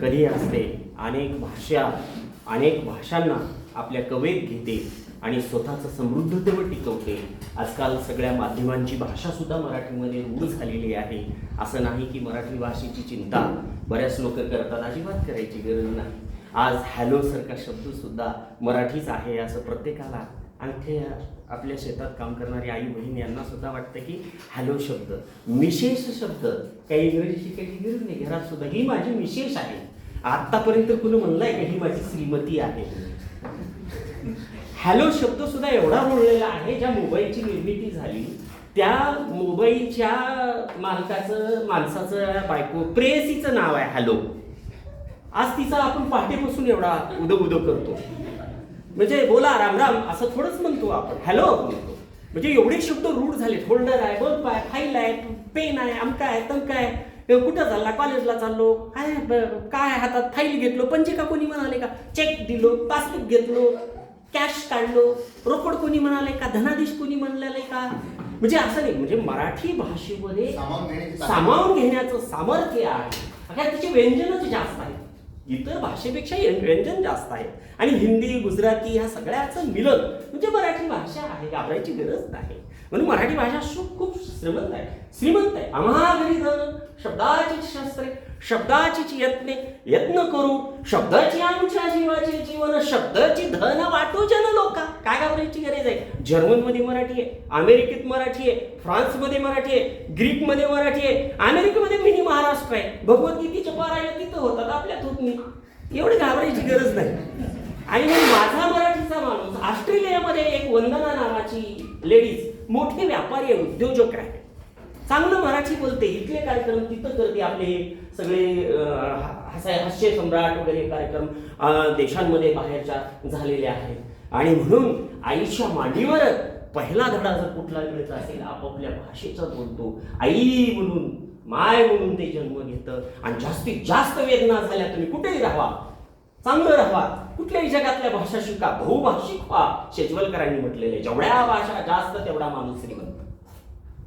कधी असते अनेक भाषांना आपल्या कवेत घेते आणि स्वतःचं समृद्धतेवर टिकवते. आजकाल सगळ्या माध्यमांची भाषासुद्धा मराठीमध्ये रूढ झालेली आहे. असं नाही की मराठी भाषेची चिंता बऱ्याच लोक करतात, अजिबात करायची गरज नाही. आज हॅलोसारखा शब्दसुद्धा मराठीच आहे असं प्रत्येकाला, आणखी आपल्या शेतात काम करणारी आई बहीण यांना सुद्धा वाटतं की हॅलो शब्द विशेष शब्द, काही इंग्रजी शिकायची गरज नाही. घरात सुद्धा ही माझी मिसेस आहे. आत्तापर्यंत कुणी म्हणलंय का ही माझी श्रीमती आहे? हॅलो शब्द सुद्धा एवढा रुळलेला आहे. ज्या मोबाईलची निर्मिती झाली त्या मोबाईलच्या माणसाचं बायको प्रेयसीचं नाव आहे हॅलो. आज तिचा आपण पहाटेपासून एवढा उदो करतो, म्हणजे बोला राम राम असं थोडंच म्हणतो आपण, हॅलो म्हणतो. म्हणजे एवढे शब्द रूढ झाले. फोल्डर आहे, बल्ब आहे, फाईल आहे, पेन आहे, अमका आहे, तमका आहे. कुठं चालला? कॉलेजला चाललो. काय हातात फाईल घेतलो, पंजिका कोणी म्हणाले का, चेक दिलो, पासबुक घेतलो, कॅश काढलो, रोकड कोणी म्हणाले का, धनादेश कोणी म्हणलेले का. म्हणजे असं नाही, म्हणजे मराठी भाषेमध्ये सामावून घेण्याचं सामर्थ्य आहे. अगदी तिचे व्यंजनच जास्त आहे, इतर भाषेपेक्षा व्यंजन जास्त आहे. आणि हिंदी, गुजराती ह्या सगळ्याचं मिलन म्हणजे मराठी भाषा आहे. घाबरायची गरज नाही. म्हणून मराठी भाषा खूप श्रीमंत आहे. आम्हा घरी धन शब्दाची शस्त्रे, शब्दाची यत्न करू, शब्दाची आमच्या जीवाचे जीवन, शब्दाची धन वाटू जन लोका. काय घाबरायची गरज आहे? जर्मनमध्ये मराठी आहे, अमेरिकेत मराठी आहे, फ्रान्समध्ये मराठी आहे, ग्रीकमध्ये मराठी आहे, अमेरिकेमध्ये मिनी महाराष्ट्र आहे. भगवद्गीतेचे पारायण तिथं होतात, आपल्यात होत नाही. एवढी घाबरायची गरज नाही. आणि माझा मराठीचा माणूस ऑस्ट्रेलियामध्ये एक वंदना नावाची लेडीज मोठे व्यापारी आहे, उद्योजक आहे, चांगलं मराठी बोलते. इथले कार्यक्रम तिथं करते. आपले सगळे हास्य सम्राट वगैरे कार्यक्रम देशांमध्ये बाहेरच्या झालेले आहेत. आणि म्हणून आईच्या मांडीवर पहिला धडा जर कुठला मिळत असेल आपापल्या भाषेचा बोलतो. आई म्हणून, माय म्हणून ते जन्म घेतं. आणि जास्तीत जास्त वेदना झाल्या तुम्ही कुठेही राहा, चांगलं राहा, कुठल्याही जगातल्या भाषा शिका, बहुभाषिक व्हा. शेजवलकरांनी म्हटलेले, जेवढ्या भाषा जास्त तेवढा माणूस श्रीमंत.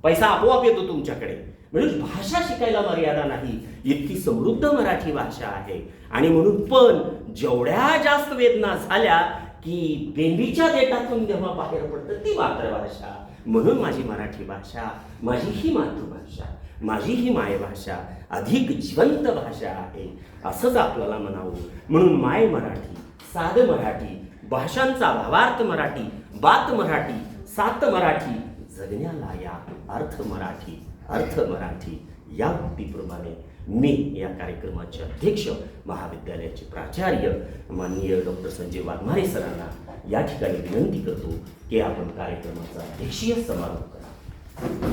पैसा आपोआप येतो तुमच्याकडे. म्हणजे भाषा शिकायला मर्यादा नाही, इतकी समृद्ध मराठी भाषा आहे. आणि म्हणून पण जेवढ्या जास्त वेदना झाल्या की बेंबीच्या देठातून जेव्हा बाहेर पडतं ती मातृभाषा. म्हणून माझी मराठी भाषा, माझी ही मातृभाषा, माझी ही मायभाषा अधिक जिवंत भाषा आहे असंच आपल्याला म्हणावं. म्हणून माय मराठी, साध मराठी, भाषांचा भावार्थ मराठी, बात मराठी, सात मराठी, जगण्याला या अर्थ मराठी या वृत्तीप्रमाणे मी या कार्यक्रमाचे अध्यक्ष, महाविद्यालयाचे प्राचार्य माननीय डॉक्टर संजय वाघमारे सरांना या ठिकाणी विनंती करतो की आपण कार्यक्रमाचा अध्यक्षीय समारोप करा.